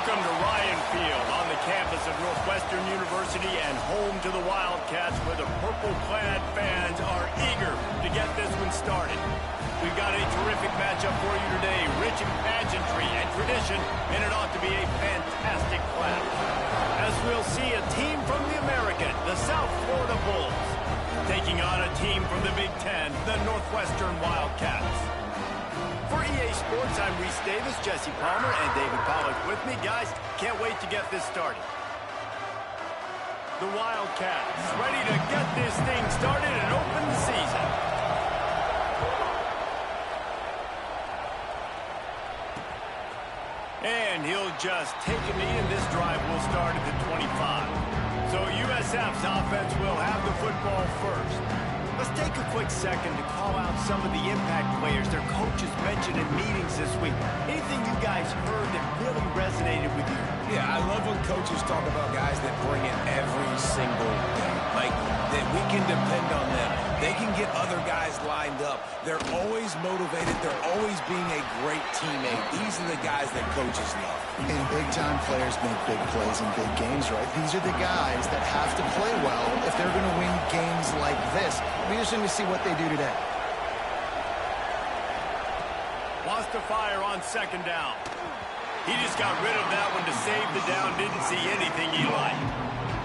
Welcome to Ryan Field on the campus of Northwestern University and home to the Wildcats, where the purple-clad fans are eager to get this one started. We've got a terrific matchup for you today, rich in pageantry and tradition, and it ought to be a fantastic clash. As we'll see a team from the American, the South Florida Bulls, taking on a team from the Big Ten, the Northwestern Wildcats. For EA Sports, I'm Reese Davis, Jesse Palmer, and David Pollack with me. Guys, can't wait to get this started. The Wildcats ready to get this thing started and open the season. And he'll just take a knee, and this drive will start at the 25. So USF's offense will have the football first. Let's take a quick second to call out some of the impact players their coaches mentioned in meetings this week. Anything you guys heard that really resonated with you? Yeah, I love when coaches talk about guys that bring it every single day. Like, that we can depend on them. They can get other guys lined up. They're always motivated. They're always being a great teammate. These are the guys that coaches love. And big-time players make big plays in big games, right? These are the guys that have to play well if they're going to win games like this. We're just going to see what they do today. Wants to fire on second down. He just got rid of that one to save the down. Didn't see anything he liked.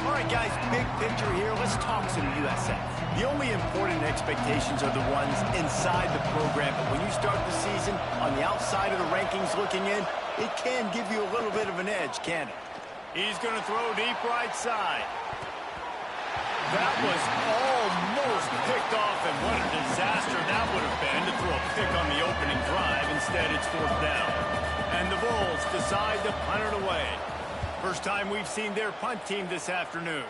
All right, guys, big picture here. Let's talk some USF. The only important expectations are the ones inside the program. But when you start the season on the outside of the rankings looking in, it can give you a little bit of an edge, can't it? He's going to throw deep right side. That was almost picked off, and what a disaster that would have been to throw a pick on the opening drive. Instead, it's fourth down. And the Bulls decide to punt it away. First time we've seen their punt team this afternoon.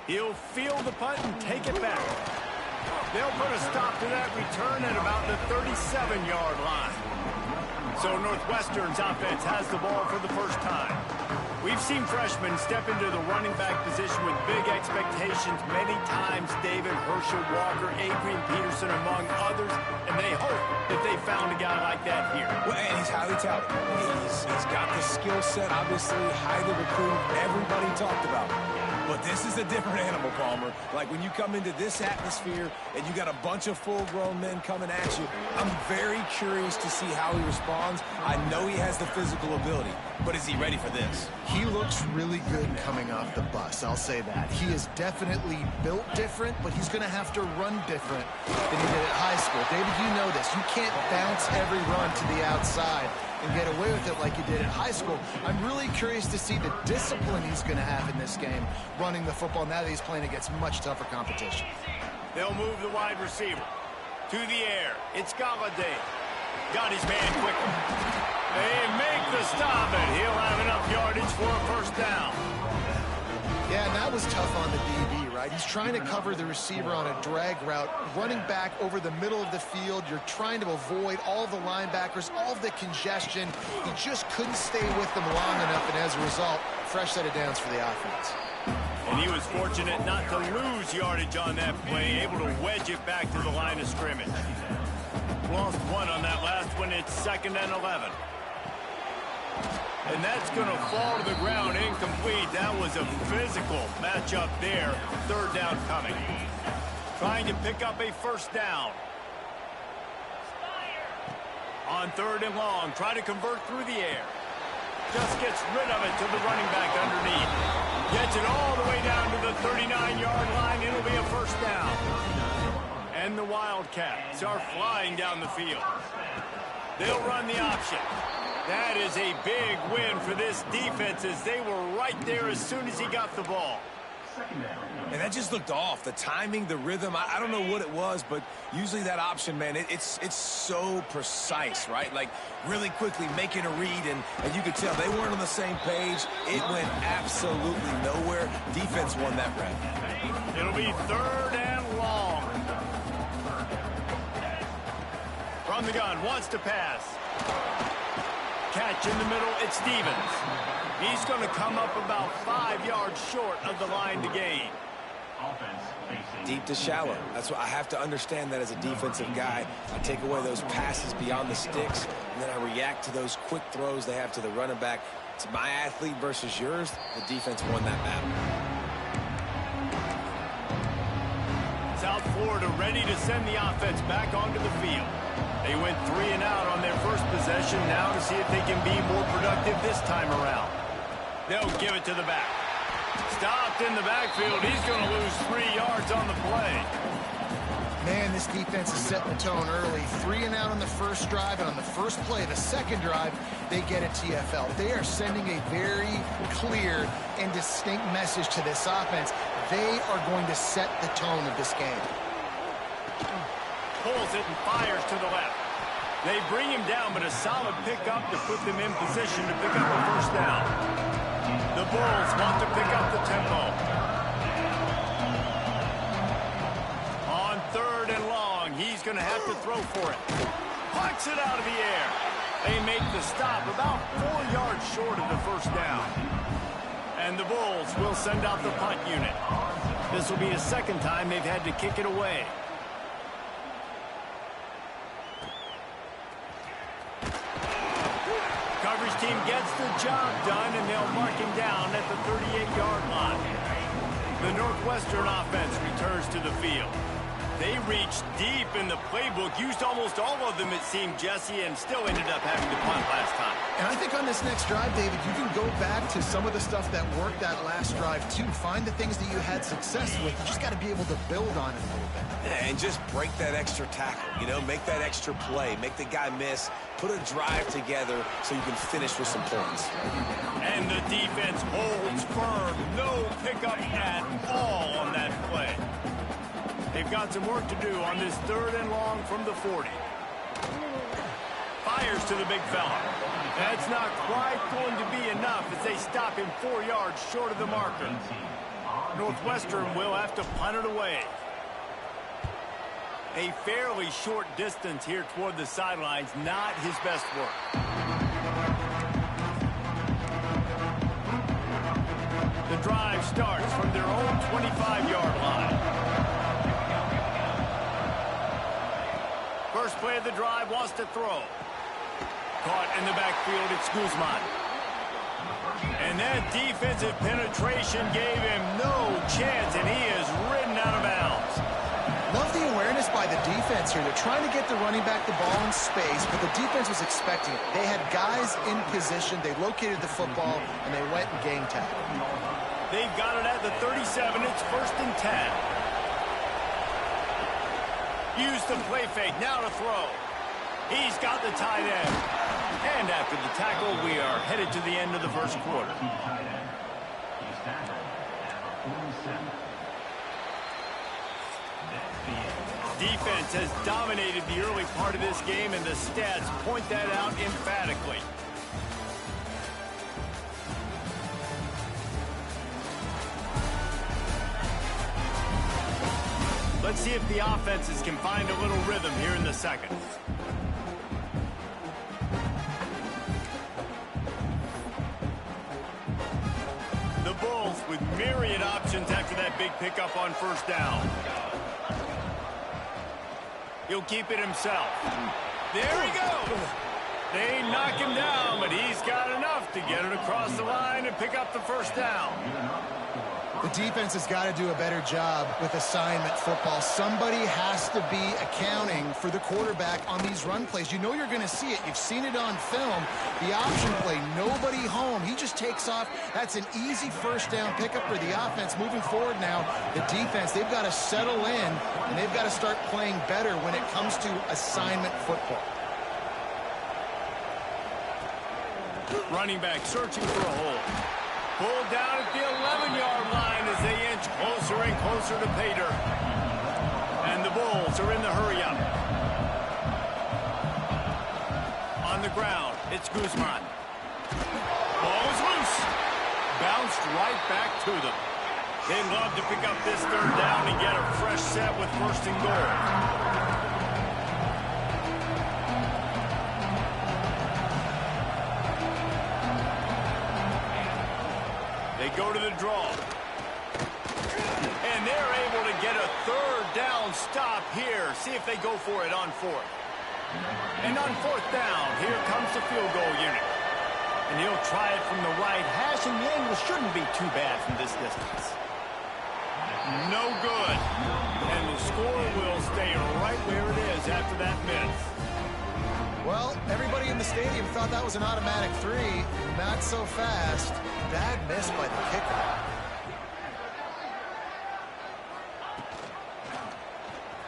He'll field the punt and take it back. They'll put a stop to that return at about the 37-yard line. So Northwestern's offense has the ball for the first time. We've seen freshmen step into the running back position with big expectations many times. David, Herschel, Walker, Adrian Peterson, among others. And they hope that they found a guy like that here. Well, and he's highly touted. He's got the skill set, obviously, highly recruited. Everybody talked about him. But this is a different animal, Palmer. Like when you come into this atmosphere and you got a bunch of full-grown men coming at you, I'm very curious to see how he responds. I know he has the physical ability, but is he ready for this? He looks really good coming off the bus, I'll say that. He is definitely built different, but he's going to have to run different than he did at high school. David, you know this. You can't bounce every run to the outside and get away with it like you did at high school. I'm really curious to see the discipline he's going to have in this game, running the football now that he's playing against much tougher competition. They'll move the wide receiver to the air. It's Galladay. Got his man quickly. They make the stop, and he'll have enough yardage for a first down. Yeah, and that was tough on the DB, right? He's trying to cover the receiver on a drag route, running back over the middle of the field. You're trying to avoid all the linebackers, all of the congestion. He just couldn't stay with them long enough, and as a result, fresh set of downs for the offense. And he was fortunate not to lose yardage on that play, able to wedge it back to the line of scrimmage. Lost one on that last one. It's 2nd and 11. And that's going to fall to the ground incomplete. That was a physical matchup there. Third down coming. Trying to pick up a first down. On 3rd and long, try to convert through the air. Just gets rid of it to the running back underneath. Gets it all the way down to the 39-yard line. It'll be a first down. And the Wildcats are flying down the field. They'll run the option. That is a big win for this defense as they were right there as soon as he got the ball. And that just looked off. The timing, the rhythm, I don't know what it was, but usually that option, man, it's so precise, right? Like really quickly making a read, and you could tell they weren't on the same page. It went absolutely nowhere. Defense won that round. It'll be 3rd and long. From the gun, wants to pass. Catch in the middle, it's Stevens. He's going to come up about 5 yards short of the line to gain. Deep to shallow. That's what I have to understand that as a defensive guy. I take away those passes beyond the sticks, and then I react to those quick throws they have to the running back. It's my athlete versus yours. The defense won that battle. South Florida ready to send the offense back onto the field. They went 3 and out on their first possession, now to see if they can be more productive this time around. They'll give it to the back. Stopped in the backfield. He's going to lose 3 yards on the play. Man, this defense is setting the tone early. 3 and out on the first drive, and on the first play, the second drive, they get a TFL. They are sending a very clear and distinct message to this offense. They are going to set the tone of this game. Pulls it and fires to the left. They bring him down, but a solid pickup to put them in position to pick up a first down. The Bulls want to pick up the tempo. On 3rd and long, he's going to have to throw for it. Pucks it out of the air. They make the stop about 4 yards short of the first down. And the Bulls will send out the punt unit. This will be the second time they've had to kick it away. Coverage team gets the job done, and they'll mark him down at the 38-yard line. The Northwestern offense returns to the field. They reached deep in the playbook, used almost all of them, it seemed, Jesse, and still ended up having to punt last time. And I think on this next drive, David, you can go back to some of the stuff that worked that last drive, too. Find the things that you had success with. You just got to be able to build on it a little bit. Yeah, and just break that extra tackle, you know, make that extra play, make the guy miss, put a drive together so you can finish with some points. And the defense holds firm. No pickup at all on that play. They've got some work to do on this 3rd and long from the 40. Fires to the big fella. That's not quite going to be enough as they stop him 4 yards short of the marker. Northwestern will have to punt it away. A fairly short distance here toward the sidelines, not his best work. The drive starts from their own 25-yard line. First play of the drive, wants to throw. Caught in the backfield, it's Guzman. And that defensive penetration gave him no chance, and he is ridden out of bounds. Love the awareness by the defense here. They're trying to get the running back the ball in space, but the defense was expecting it. They had guys in position. They located the football, and they went and gang tackled. They've got it at the 37. It's 1st and 10. Use the play fake, now to throw. He's got the tight end. And after the tackle, we are headed to the end of the first quarter. Defense has dominated the early part of this game, and the stats point that out emphatically. Let's see if the offenses can find a little rhythm here in the second. The Bulls with myriad options after that big pickup on first down. He'll keep it himself. There he goes. They knock him down, but he's got enough to get it across the line and pick up the first down. The defense has got to do a better job with assignment football. Somebody has to be accounting for the quarterback on these run plays. You know you're going to see it. You've seen it on film. The option play, nobody home. He just takes off. That's an easy first down pickup for the offense. Moving forward now, the defense, they've got to settle in, and they've got to start playing better when it comes to assignment football. Running back searching for a hole. Pulled down at the 11-yard line as they inch closer and closer to pay dirt. And the Bulls are in the hurry-up. On the ground, it's Guzman. Ball is loose. Bounced right back to them. They'd love to pick up this 3rd down and get a fresh set with 1st and goal. They go to the draw. And they're here. See if they go for it on fourth. And on fourth down, here comes the field goal unit. And he'll try it from the right hash, and the angle shouldn't be too bad from this distance. No good. And the score will stay right where it is after that miss. Well, everybody in the stadium thought that was an automatic 3. Not so fast. Bad miss by the kicker.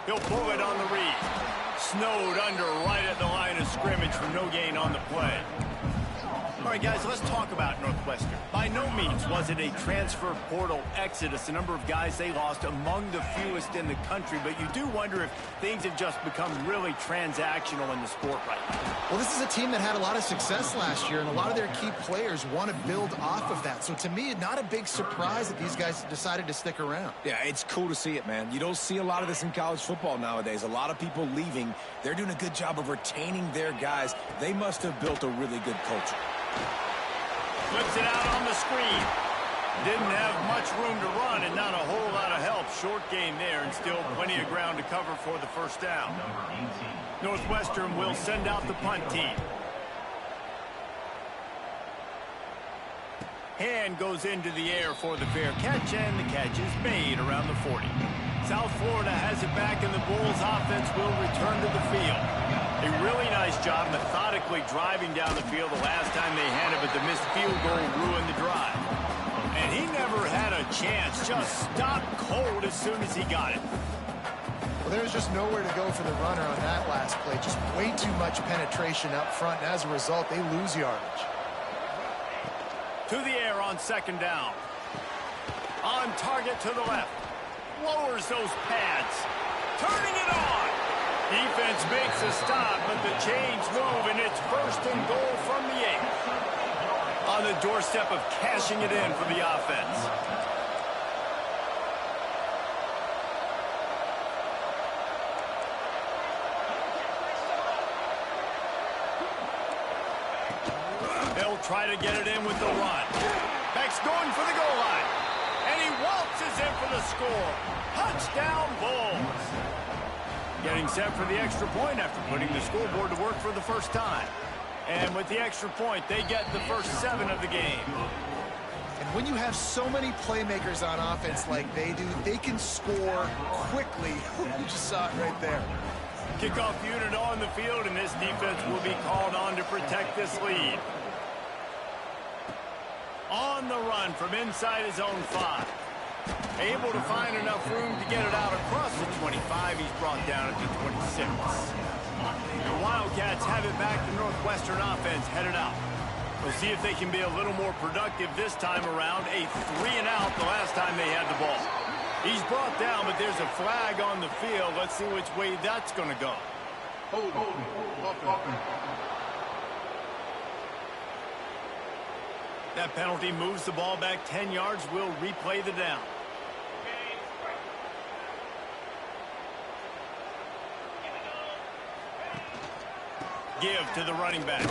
He'll pull it on the read. Snowed under right at the line of scrimmage for no gain on the play. All right, guys, let's talk about Northwestern. By no means was it a transfer portal exodus. The number of guys they lost among the fewest in the country, but you do wonder if things have just become really transactional in the sport right now. Well, this is a team that had a lot of success last year, and a lot of their key players want to build off of that. So to me, not a big surprise that these guys decided to stick around. Yeah, it's cool to see it, man. You don't see a lot of this in college football nowadays. A lot of people leaving. They're doing a good job of retaining their guys. They must have built a really good culture. Flips it out on the screen. Didn't have much room to run and not a whole lot of help. Short game there and still plenty of ground to cover for the first down. Northwestern will send out the punt team. Hand goes into the air for the fair catch, and the catch is made around the 40. South Florida has it back, and the Bulls offense will return to the field. A really nice job methodically driving down the field the last time they had it, but the missed field goal ruined the drive. And he never had a chance, just stopped cold as soon as he got it. Well, there's just nowhere to go for the runner on that last play. Just way too much penetration up front, and as a result, they lose yardage. To the air on second down. On target to the left. Lowers those pads. Turning it on. Defense makes a stop, but the chains move, and it's first and goal from the 8. On the doorstep of cashing it in for the offense. They'll try to get it in with the run. Beck's going for the goal line. And he waltzes in for the score. Touchdown, Bulls. Getting set for the extra point after putting the scoreboard to work for the first time. And with the extra point, they get the first 7 of the game. And when you have so many playmakers on offense like they do, they can score quickly. You just saw it right there. Kickoff unit on the field, and this defense will be called on to protect this lead. On the run from inside his own 5. Able to find enough room to get it out across the 25. He's brought down at the 26. The Wildcats have it back. The Northwestern offense headed out. We'll see if they can be a little more productive this time around. A 3-and-out the last time they had the ball. He's brought down, but there's a flag on the field. Let's see which way that's going to go. That penalty moves the ball back 10 yards. We'll replay the down. Give to the running back.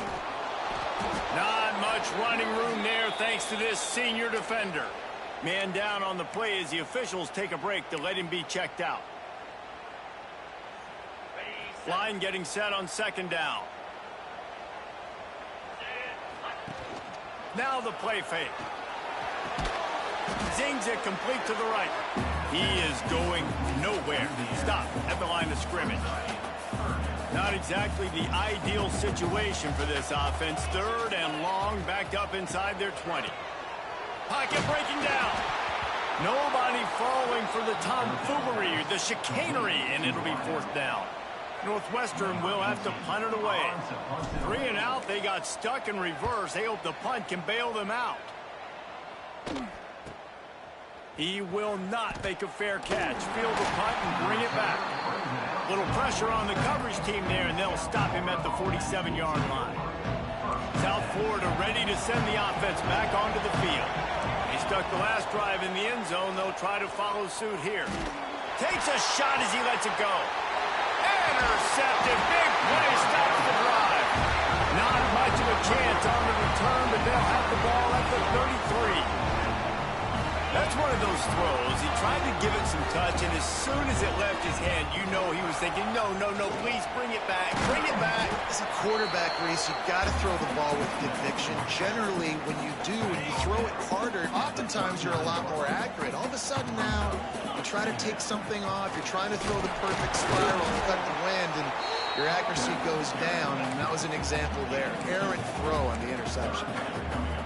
Not much running room there thanks to this senior defender. Man down on the play as the officials take a break to let him be checked out. Line getting set on second down. Now the play fake. Zings it complete to the right. He is going nowhere. Stop at the line of scrimmage. Not exactly the ideal situation for this offense. 3rd and long, backed up inside their 20. Pocket breaking down. Nobody falling for the tomfoolery, the chicanery, and it'll be 4th down. Northwestern will have to punt it away. 3-and-out, they got stuck in reverse. They hope the punt can bail them out. He will not make a fair catch. Field the punt and bring it back. Little pressure on the coverage team there, and they'll stop him at the 47-yard line. South Florida ready to send the offense back onto the field. He stuck the last drive in the end zone. They'll try to follow suit here. Takes a shot as he lets it go. Intercepted. Big play. Stops the drive. Not much of a chance on the return, but they'll have the ball at the 33. That's one of those throws. He tried to give it some touch, and as soon as it left his hand, you know he was thinking, no, please bring it back, bring it back. As a quarterback, Reese, you've got to throw the ball with conviction. Generally, when you do, when you throw it harder, oftentimes you're a lot more accurate. All of a sudden now, you try to take something off, you're trying to throw the perfect spiral and cut the wind, and your accuracy goes down, and that was an example there. Errant throw on the interception.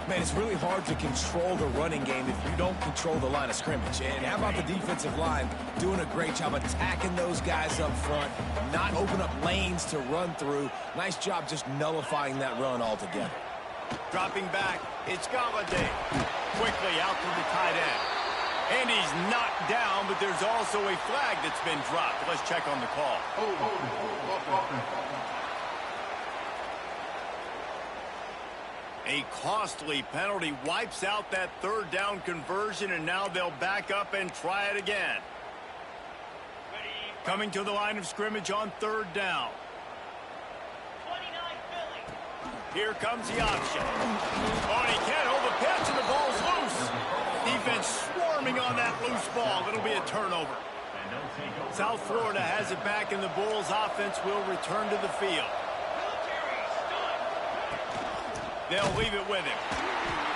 Man, it's really hard to control the running game if you don't control the line of scrimmage. And how about the defensive line doing a great job attacking those guys up front, not open up lanes to run through. Nice job just nullifying that run altogether. Dropping back, it's Galladay. Quickly out to the tight end. And he's knocked down, but there's also a flag that's been dropped. Let's check on the call. A costly penalty wipes out that third down conversion, and now they'll back up and try it again. Coming to the line of scrimmage on third down. Here comes the option. Oh, and he can't hold the pitch, and the ball's loose. Defense swarming on that loose ball. It'll be a turnover. South Florida has it back, and the Bulls offense will return to the field. They'll leave it with him.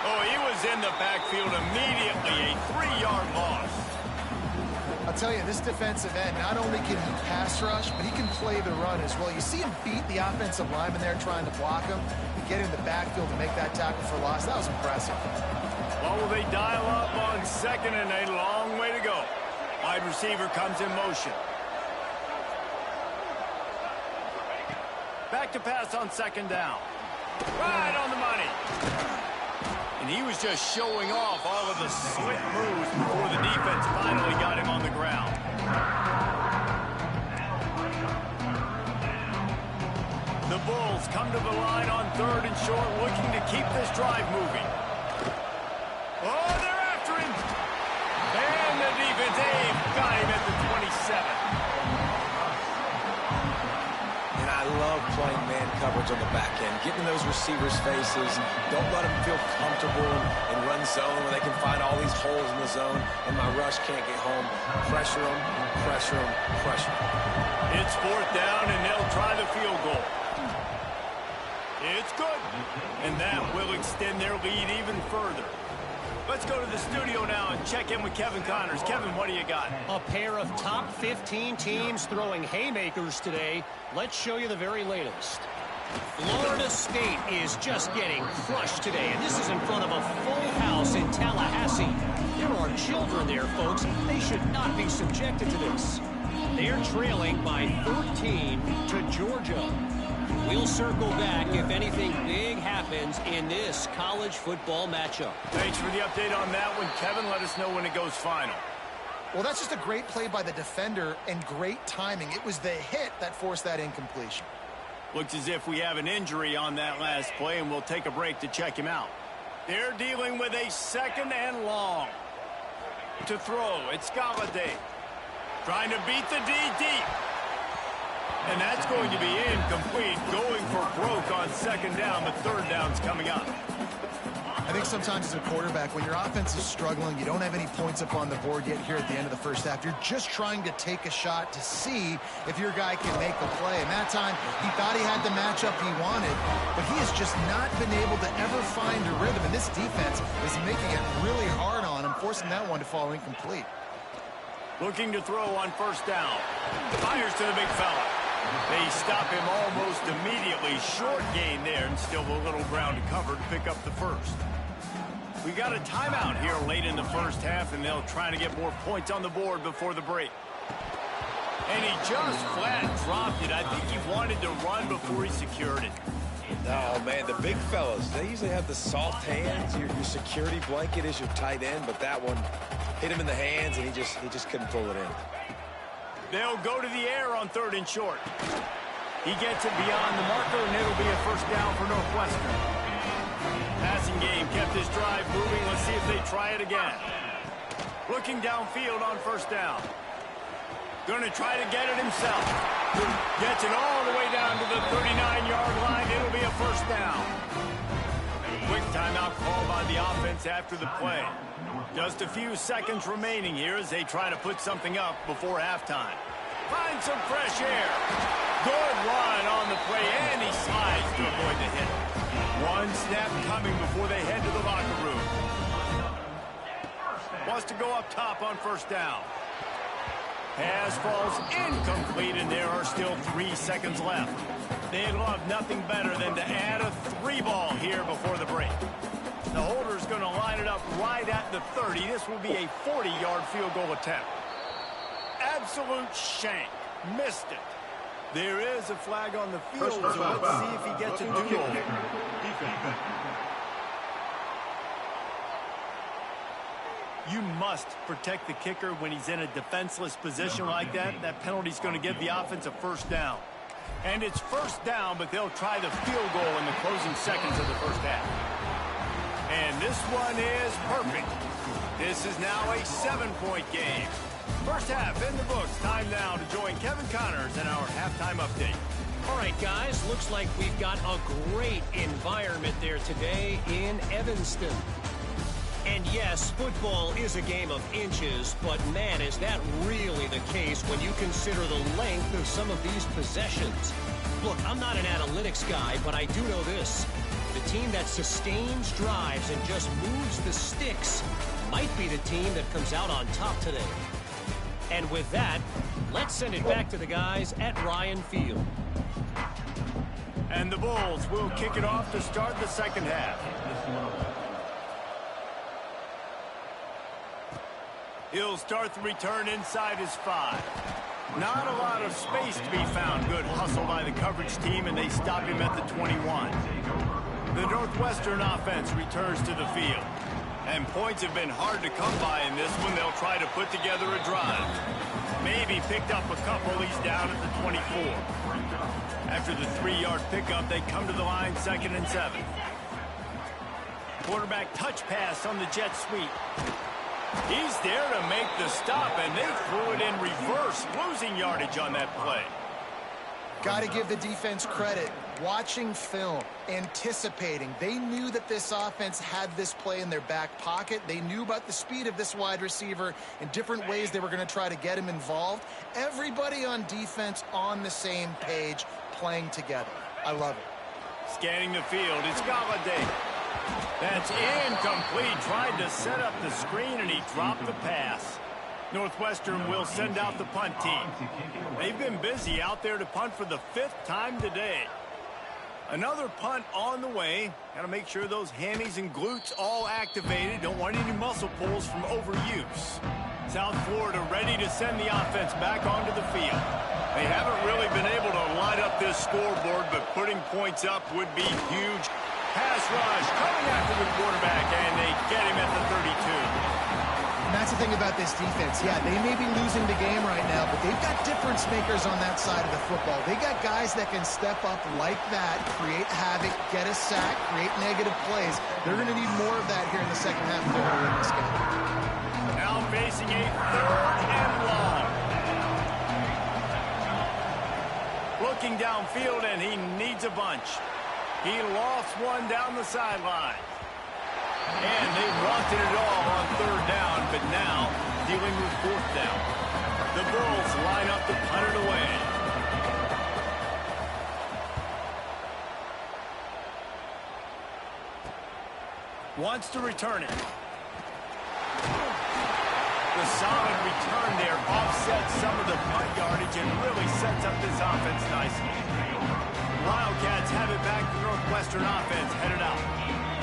Oh, he was in the backfield immediately. A 3-yard loss. I'll tell you, this defensive end, not only can he pass rush, but he can play the run as well. You see him beat the offensive lineman there trying to block him and get in the backfield to make that tackle for loss. That was impressive. Well, will they dial up on second and a long way to go? Wide receiver comes in motion. Back to pass on second down. Right on the money. And he was just showing off all of the slick moves before the defense finally got him on the ground. The Bulls come to the line on third and short, looking to keep this drive moving. Oh, they're after him. And the defense, got him at the 27. I love playing man coverage on the back end, getting those receivers' faces. Don't let them feel comfortable and run zone where they can find all these holes in the zone, and my rush can't get home. Pressure them, pressure them, pressure them. It's fourth down, and they'll try the field goal. It's good, and that will extend their lead even further. Let's go to the studio now and check in with Kevin Connors. Kevin, what do you got? A pair of top 15 teams throwing haymakers today. Let's show you the very latest. Florida State is just getting crushed today, and this is in front of a full house in Tallahassee. There are children there, folks. They should not be subjected to this. They're trailing by 13 to Georgia. We'll circle back if anything big happens in this college football matchup. Thanks for the update on that one, Kevin. Let us know when it goes final. Well, that's just a great play by the defender and great timing. It was the hit that forced that incompletion. Looks as if we have an injury on that last play, and we'll take a break to check him out. They're dealing with a second and long. To throw, it's Galladay. Trying to beat the D deep. And that's going to be incomplete, going for broke on second down, but third down's coming up. I think sometimes as a quarterback, when your offense is struggling, you don't have any points up on the board yet here at the end of the first half. You're just trying to take a shot to see if your guy can make a play. And that time, he thought he had the matchup he wanted, but he has just not been able to ever find a rhythm. And this defense is making it really hard on him, forcing that one to fall incomplete. Looking to throw on first down. Fires to the big fella. They stop him almost immediately. Short gain there, and still a little ground to cover to pick up the first. We got a timeout here late in the first half, and they'll try to get more points on the board before the break. And he just flat dropped it. I think he wanted to run before he secured it. Oh, man, the big fellas, they usually have the soft hands. Your security blanket is your tight end, but that one hit him in the hands, and he just couldn't pull it in. They'll go to the air on third and short. He gets it beyond the marker, and it'll be a first down for Northwestern. Passing game kept his drive moving. Let's see if they try it again. Looking downfield on first down. Going to try to get it himself. Gets it all the way down to the 39-yard line. It'll be a first down. Quick timeout called by the offense after the play. Just a few seconds remaining here as they try to put something up before halftime. Find some fresh air. Good run on the play, and he slides to avoid the hit. One snap coming before they head to the locker room. Wants to go up top on first down. Pass falls incomplete, and there are still 3 seconds left. They'd love nothing better than to add a 3-ball here before the break. The holder's going to line it up right at the 30. This will be a 40-yard field goal attempt. Absolute shank. Missed it. There is a flag on the field, so let's see if he gets a do-over. You must protect the kicker when he's in a defenseless position like that. That penalty's going to give the offense a first down. And it's first down, but they'll try the field goal in the closing seconds of the first half. And this one is perfect. This is now a 7-point game. First half in the books. Time now to join Kevin Connors in our halftime update. All right, guys, looks like we've got a great environment there today in Evanston. And yes, football is a game of inches, but man, is that really the case when you consider the length of some of these possessions. Look, I'm not an analytics guy, but I do know this. The team that sustains drives and just moves the sticks might be the team that comes out on top today. And with that, let's send it back to the guys at Ryan Field. And the Bulls will kick it off to start the second half. He'll start the return inside his 5. Not a lot of space to be found. Good hustle by the coverage team, and they stop him at the 21. The Northwestern offense returns to the field. And points have been hard to come by in this one. They'll try to put together a drive. Maybe picked up a couple. He's down at the 24. After the 3-yard pickup, they come to the line 2nd and 7. Quarterback touch pass on the jet sweep. He's there to make the stop, and they threw it in reverse, losing yardage on that play. Got to give the defense credit. Watching film, anticipating. They knew that this offense had this play in their back pocket. They knew about the speed of this wide receiver and different ways they were going to try to get him involved. Everybody on defense on the same page, playing together. I love it. Scanning the field, it's Galladay. That's incomplete. Tried to set up the screen, and he dropped the pass. Northwestern will send out the punt team. They've been busy out there to punt for the 5th time today. Another punt on the way. Got to make sure those hammies and glutes all activated. Don't want any muscle pulls from overuse. South Florida ready to send the offense back onto the field. They haven't really been able to light up this scoreboard, but putting points up would be huge. Pass rush coming after the quarterback, and they get him at the 32. And that's the thing about this defense. Yeah, they may be losing the game right now, but they've got difference makers on that side of the football. They got guys that can step up like that, create havoc, get a sack, create negative plays. They're going to need more of that here in the second half if they're going to win this game. Now facing a 3rd and long. Looking downfield, and he needs a bunch. He lost one down the sideline. And they wanted it all on 3rd down, but now dealing with 4th down. The Bulls line up to punt it away. Wants to return it. The solid return there offsets some of the punt yardage and really sets up this offense nicely. Wildcats have it back. The Northwestern offense headed out.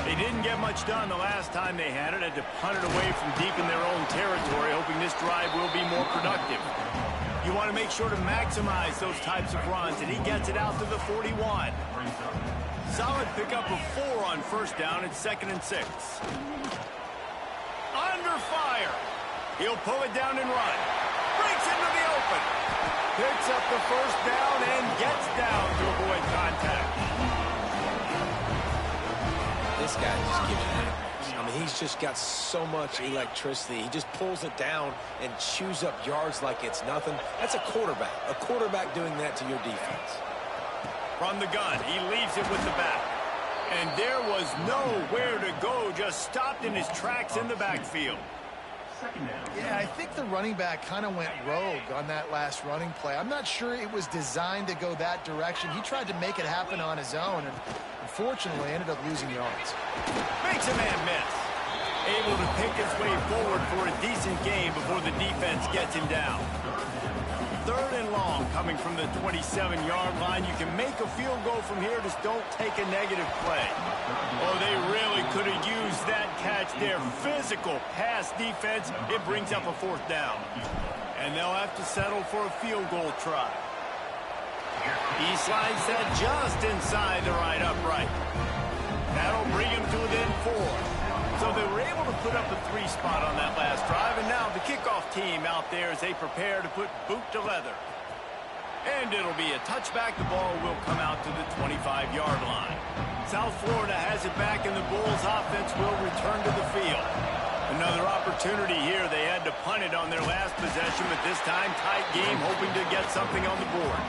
They didn't get much done the last time they had it. Had to punt it away from deep in their own territory, hoping this drive will be more productive. You want to make sure to maximize those types of runs, and he gets it out to the 41. Solid pickup of 4 on first down at 2nd and 6. Under fire. He'll pull it down and run. Breaks into the open. Picks up the first down and gets down to avoid contact. This guy just gives you nightmares. I mean, he's just got so much electricity. He just pulls it down and chews up yards like it's nothing. That's a quarterback. A quarterback doing that to your defense. From the gun, he leaves it with the back. And there was nowhere to go, just stopped in his tracks in the backfield. Yeah, I think the running back kind of went rogue on that last running play. I'm not sure it was designed to go that direction. He tried to make it happen on his own, and unfortunately ended up losing yards. Makes a man miss. Able to pick his way forward for a decent gain before the defense gets him down. 3rd and long coming from the 27-yard line. You can make a field goal from here, just don't take a negative play. Oh, they really could have used that catch there. Physical pass defense. It brings up a 4th down. And they'll have to settle for a field goal try. He slides that just inside the right upright. That'll bring him to within 4. So they were able to put up a 3 spot on that last drive, and now the kickoff team out there as they prepare to put boot to leather. And it'll be a touchback. The ball will come out to the 25-yard line. South Florida has it back, and the Bulls offense will return to the field. Another opportunity here. They had to punt it on their last possession, but this time tight game, hoping to get something on the board.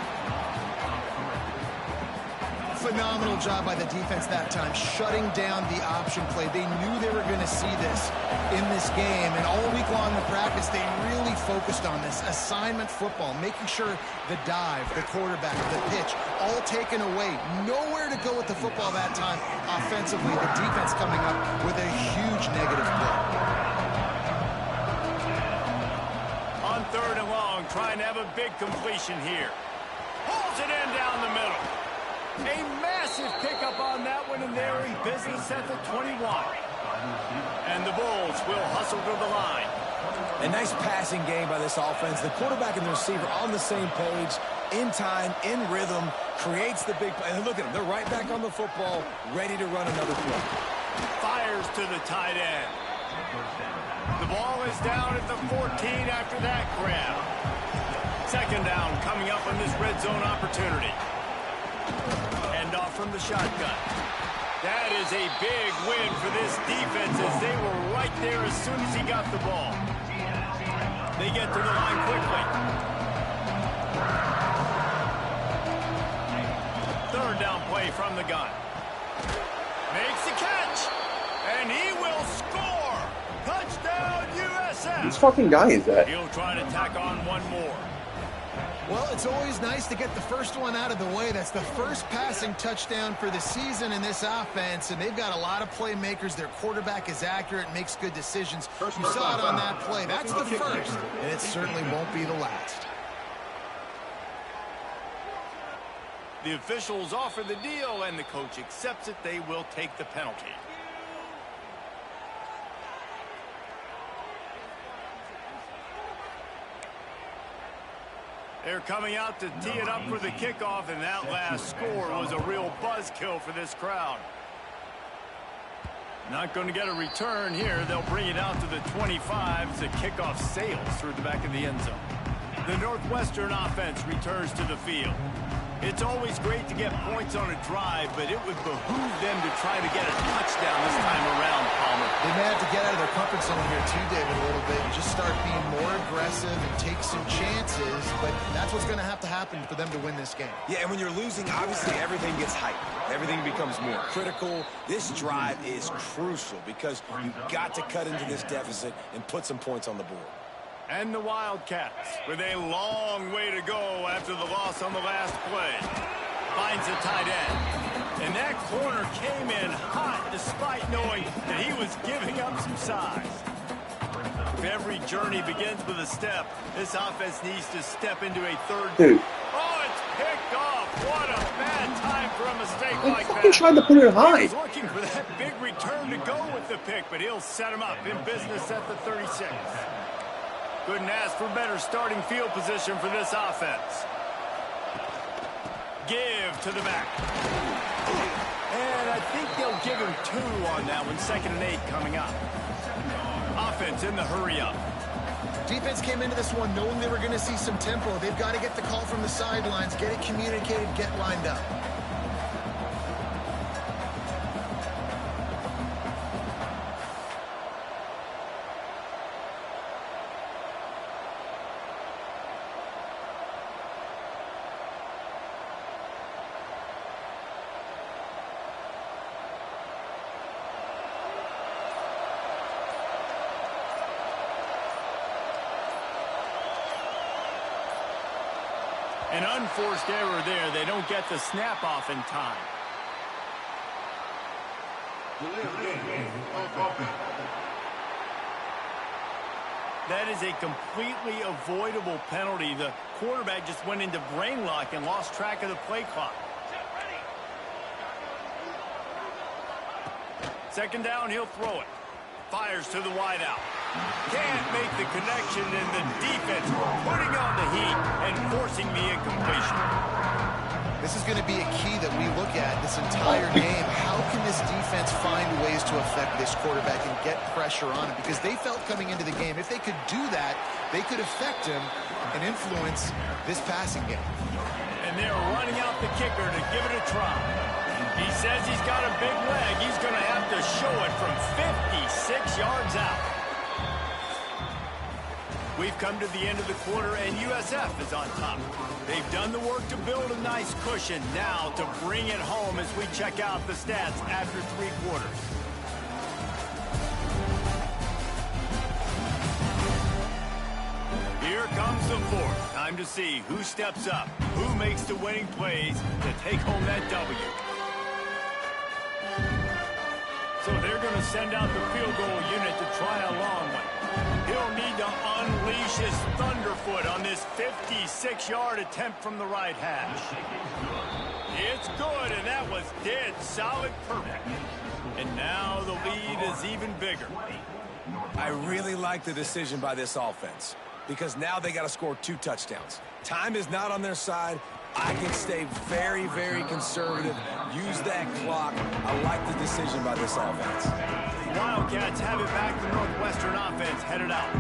Phenomenal job by the defense that time, shutting down the option play. They knew they were going to see this in this game, and all week long in practice, they really focused on this assignment football, making sure the dive, the quarterback, the pitch, all taken away. Nowhere to go with the football that time offensively. The defense coming up with a huge negative play. On 3rd and long, trying to have a big completion here. Pulls it in down the middle. A massive pickup on that one, and they're in business at the 21. And the Bulls will hustle to the line. A nice passing game by this offense. The quarterback and the receiver on the same page, in time, in rhythm, creates the big play. And look at them. They're right back on the football, ready to run another play. Fires to the tight end. The ball is down at the 14 after that grab. 2nd down coming up on this red zone opportunity. End off from the shotgun. That is a big win for this defense as they were right there as soon as he got the ball. They get to the line quickly. 3rd down play from the gun. Makes the catch. And he will score. Touchdown USF. Whose fucking guy is that? He'll try to tack on one more. Well, it's always nice to get the first one out of the way. That's the first passing touchdown for the season in this offense, and they've got a lot of playmakers. Their quarterback is accurate, makes good decisions. You saw it on that play. That's the first, and it certainly won't be the last. The officials offer the deal, and the coach accepts it. They will take the penalty. They're coming out to tee it up for the kickoff, and that last score was a real buzzkill for this crowd. Not going to get a return here. They'll bring it out to the 25. The kickoff sails through the back of the end zone. The Northwestern offense returns to the field. It's always great to get points on a drive, but it would behoove them to try to get a touchdown this time around, Palmer. They may have to get out of their comfort zone here too, David, a little bit, and just start being more aggressive and take some chances, but that's what's going to have to happen for them to win this game. Yeah, and when you're losing, obviously everything gets hyped. Everything becomes more critical. This drive is crucial because you've got to cut into this deficit and put some points on the board. And the Wildcats with a long way to go after the loss on the last play. Finds a tight end. And that corner came in hot despite knowing that he was giving up some size. If every journey begins with a step, this offense needs to step into a third. Dude. Oh, it's picked off. What a bad time for a mistake like that. Fucking tried to put it high. He's looking for that big return to go with the pick, but he'll set him up in business at the 36. Couldn't ask for better starting field position for this offense. Give to the back. And I think they'll give him 2 on that one. 2nd and 8 coming up. Offense in the hurry up. Defense came into this one knowing they were going to see some tempo. They've got to get the call from the sidelines, get it communicated, get lined up. An unforced error there. They don't get the snap off in time. That is a completely avoidable penalty. The quarterback just went into brain lock and lost track of the play clock. Second down, he'll throw it. Fires to the wideout. Can't make the connection, and the defense putting on the heat and forcing the incompletion. This is going to be a key that we look at this entire game. How can this defense find ways to affect this quarterback and get pressure on him? Because they felt coming into the game, if they could do that, they could affect him and influence this passing game. And they're running out the kicker to give it a try. He says he's got a big leg. He's going to have to show it from 56 yards out. We've come to the end of the quarter, and USF is on top. They've done the work to build a nice cushion. Now to bring it home as we check out the stats after 3 quarters. Here comes the fourth. Time to see who steps up, who makes the winning plays to take home that W. So they're going to send out the field goal unit to try a long one. He'll need to unleash his thunderfoot on this 56-yard attempt from the right hash. It's good, and that was dead solid perfect. And now the lead is even bigger. I really like the decision by this offense because now they got to score 2 touchdowns. Time is not on their side. I can stay very, very conservative, use that clock. I like the decision by this offense. Wildcats have it back. The Northwestern offense headed out.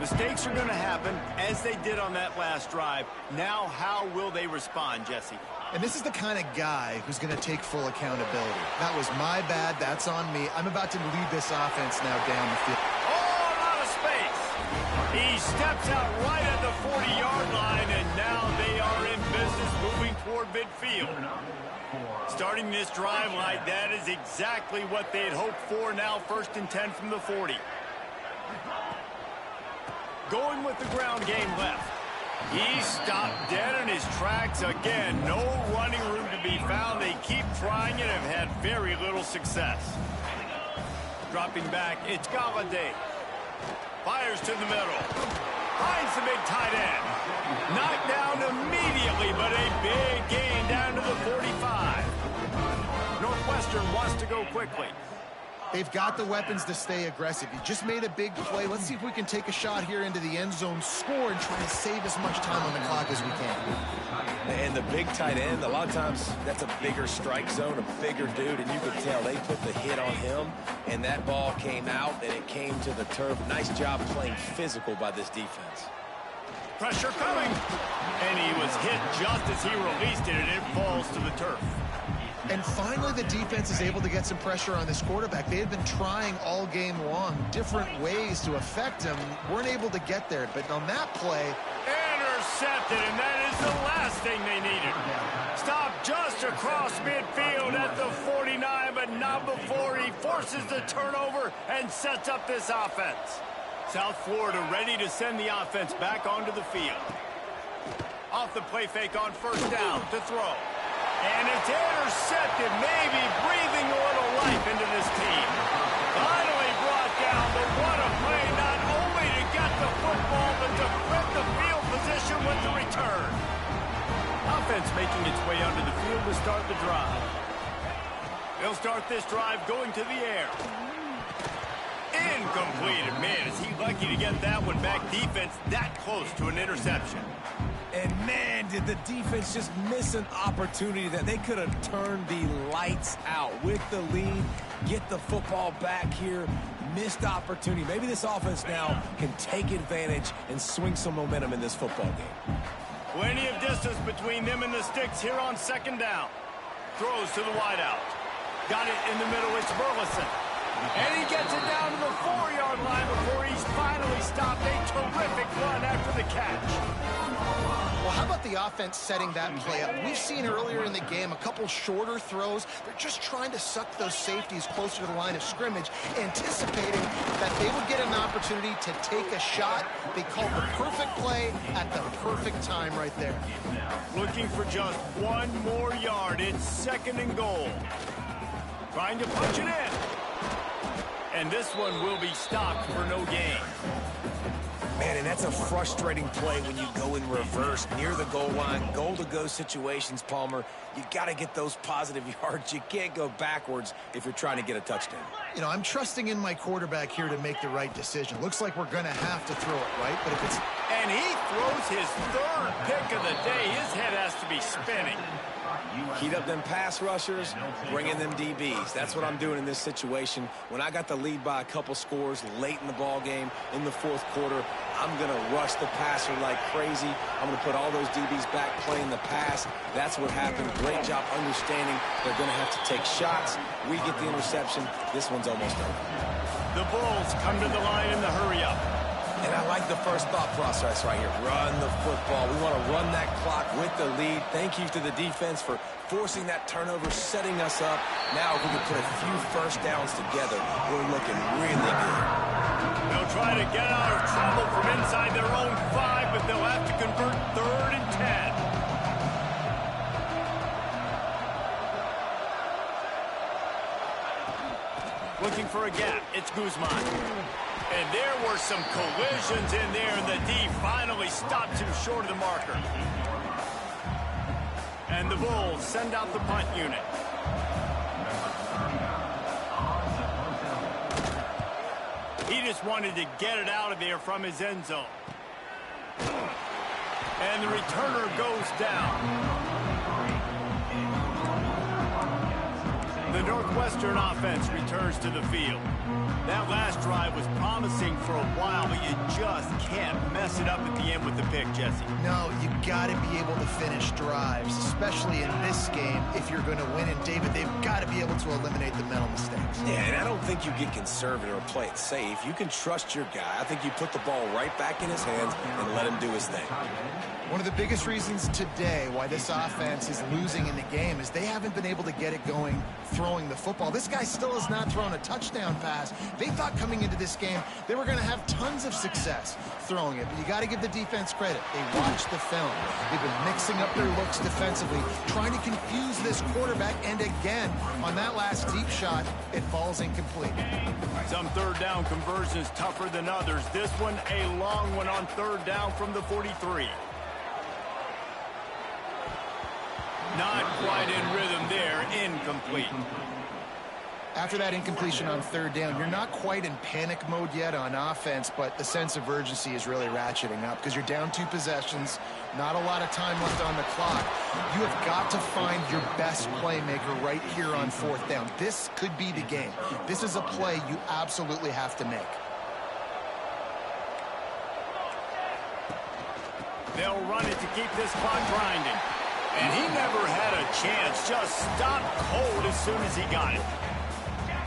Mistakes are going to happen, as they did on that last drive. Now, how will they respond, Jesse? And this is the kind of guy who's going to take full accountability. That was my bad. That's on me. I'm about to lead this offense now down the field. Oh, a lot of space. He steps out right at the 40-yard line, and now they are in business moving toward midfield. Starting this drive like that is exactly what they had hoped for. Now 1st and 10 from the 40. Going with the ground game left. He stopped dead in his tracks again. No running room to be found. They keep trying it and have had very little success. Dropping back, it's Galladay. Fires to the middle. Finds the big tight end. Knocked down immediately, but a big gain down to the 45. Northwestern wants to go quickly. They've got the weapons to stay aggressive. He just made a big play. Let's see if we can take a shot here into the end zone, score, and try to save as much time on the clock as we can. And the big tight end, a lot of times that's a bigger strike zone, a bigger dude, and you can tell they put the hit on him, and that ball came out, and it came to the turf. Nice job playing physical by this defense. Pressure coming. And he was hit just as he released it, and it falls to the turf. And finally, the defense is able to get some pressure on this quarterback. They had been trying all game long, different ways to affect him. Weren't able to get there, but on that play... Intercepted, and that is the last thing they needed. Stopped just across midfield at the 49, but not before he forces the turnover and sets up this offense. South Florida ready to send the offense back onto the field. Off the play fake on 1st down to throw. And it's intercepted, maybe breathing a little life into this team. Finally brought down, but what a play, not only to get the football, but to flip the field position with the return. Offense making its way onto the field to start the drive. They'll start this drive going to the air. Incomplete. And man, is he lucky to get that one back. Defense that close to an interception. And man, did the defense just miss an opportunity that they could have turned the lights out with the lead, get the football back here, missed opportunity. Maybe this offense now can take advantage and swing some momentum in this football game. Plenty of distance between them and the sticks here on 2nd down. Throws to the wideout. Got it in the middle, it's Burleson. And he gets it down to the 4-yard line before he's finally stopped. A terrific run after the catch. Well, how about the offense setting that play up? We've seen earlier in the game a couple shorter throws. They're just trying to suck those safeties closer to the line of scrimmage, anticipating that they would get an opportunity to take a shot. They called the perfect play at the perfect time right there. Looking for just one more yard. It's 2nd and goal. Trying to punch it in. And this one will be stopped for no gain. Man, and that's a frustrating play when you go in reverse near the goal line, goal-to-go situations, Palmer. You got to get those positive yards. You can't go backwards if you're trying to get a touchdown. You know, I'm trusting in my quarterback here to make the right decision. Looks like we're going to have to throw it, right? But if it's... And he throws his 3rd pick of the day. His head has to be spinning. Heat up them pass rushers, bring in them DBs. That's what I'm doing in this situation. When I got the lead by a couple scores late in the ball game, in the 4th quarter, I'm going to rush the passer like crazy. I'm going to put all those DBs back playing the pass. That's what happened. Great job understanding they're going to have to take shots. We get the interception. This one's almost over. The Bulls come to the line in the hurry-up. And I like the first thought process right here. Run the football. We want to run that clock with the lead. Thank you to the defense for forcing that turnover, setting us up. Now if we can put a few first downs together, we're looking really good. They'll try to get out of trouble from inside their own 5, but they'll have to convert 3rd and 10. Looking for a gap. It's Guzman. And there were some collisions in there, and the D finally stopped him short of the marker. And the Bulls send out the punt unit. He just wanted to get it out of there from his end zone. And the returner goes down. The Northwestern offense returns to the field. That last drive was promising for a while, but you just can't mess it up at the end with the pick, Jesse. No, you got to be able to finish drives, especially in this game if you're going to win. And, David, they've got to be able to eliminate the mental mistakes. Yeah, and I don't think you get conservative or play it safe. You can trust your guy. I think you put the ball right back in his hands and let him do his thing. One of the biggest reasons today why this offense is losing in the game is they haven't been able to get it going throwing the football. This guy still has not thrown a touchdown pass. They thought coming into this game they were going to have tons of success throwing it, but you got to give the defense credit. They watched the film. They've been mixing up their looks defensively, trying to confuse this quarterback, and again, on that last deep shot, it falls incomplete. Some 3rd down conversions tougher than others. This one a long one on 3rd down from the 43. Not quite in rhythm there, incomplete. After that incompletion on 3rd down, you're not quite in panic mode yet on offense, but the sense of urgency is really ratcheting up because you're down 2 possessions, not a lot of time left on the clock. You have got to find your best playmaker right here on 4th down. This could be the game. This is a play you absolutely have to make. They'll run it to keep this clock grinding. And he never had a chance, just stopped cold as soon as he got it.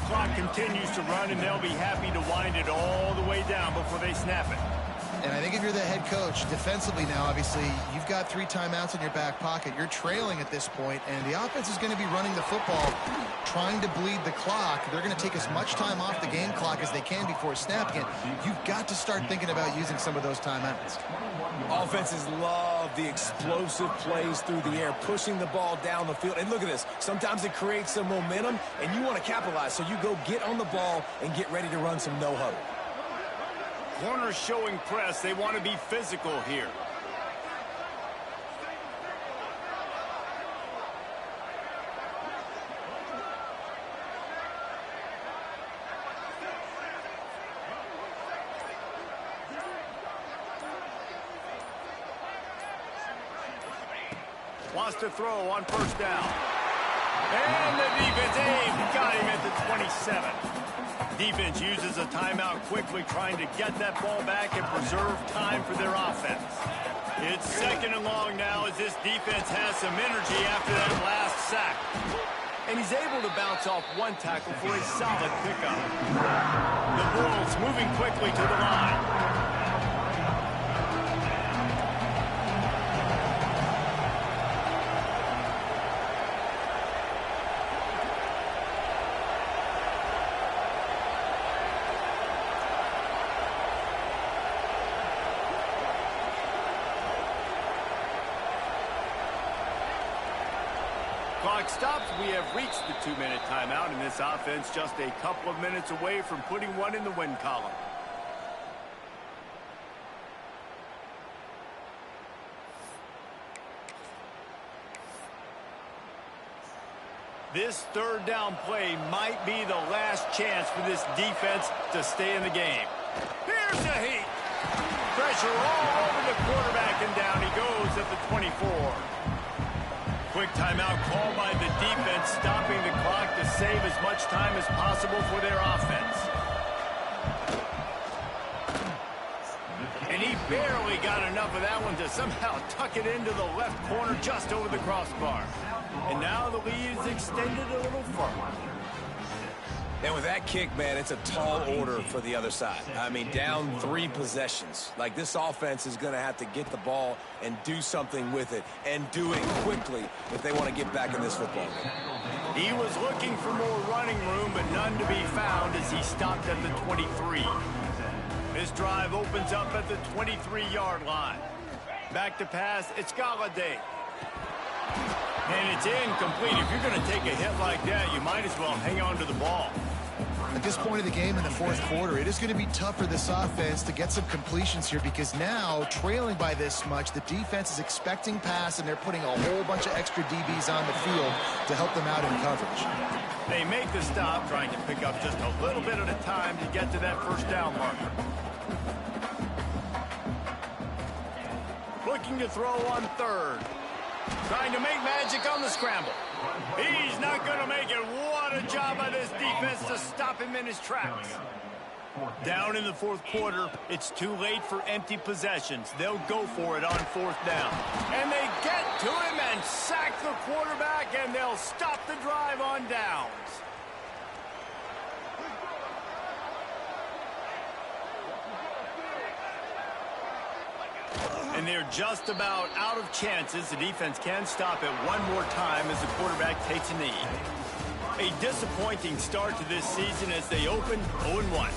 Clock continues to run, and they'll be happy to wind it all the way down before they snap it. And I think if you're the head coach, defensively now, obviously, you've got 3 timeouts in your back pocket. You're trailing at this point, and the offense is going to be running the football, trying to bleed the clock. They're going to take as much time off the game clock as they can before snapping it. You've got to start thinking about using some of those timeouts. Offenses love the explosive plays through the air, pushing the ball down the field. And look at this. Sometimes it creates some momentum, and you want to capitalize. So you go get on the ball and get ready to run some no-huddle. Corners showing press. They want to be physical here. Wants to throw on 1st down. And the defense got him at the 27. Defense uses a timeout quickly, trying to get that ball back and preserve time for their offense. It's 2nd and long now as this defense has some energy after that last sack. And he's able to bounce off 1 tackle for a solid pickup. The Bulls moving quickly to the line. clock stops, we have reached the 2-minute timeout, and this offense just a couple of minutes away from putting one in the win column. This third down play might be the last chance for this defense to stay in the game. Here's a heat. Pressure all over the quarterback, and down he goes at the 24. Quick timeout called by the defense, stopping the clock to save as much time as possible for their offense. And he barely got enough of that one to somehow tuck it into the left corner just over the crossbar. And now the lead is extended a little further. And with that kick, man, it's a tall order for the other side. I mean, down 3 possessions. Like, this offense is going to have to get the ball and do something with it, and do it quickly if they want to get back in this football game. He was looking for more running room, but none to be found as he stopped at the 23. This drive opens up at the 23-yard line. Back to pass, it's Galladay. And it's incomplete. If you're going to take a hit like that, you might as well hang on to the ball. At this point of the game in the fourth quarter, it is going to be tough for this offense to get some completions here, because now, trailing by this much, the defense is expecting pass, and they're putting a whole bunch of extra DBs on the field to help them out in coverage. They make the stop, trying to pick up just a little bit at a time to get to that first down marker. Looking to throw on third. Trying to make magic on the scramble. He's not going to make it. What a job by this defense to stop him in his tracks. Down in the fourth quarter, it's too late for empty possessions. They'll go for it on fourth down. And they get to him and sack the quarterback, and they'll stop the drive on downs. And they're just about out of chances. The defense can stop it one more time as the quarterback takes a knee. A disappointing start to this season as they open 0-1.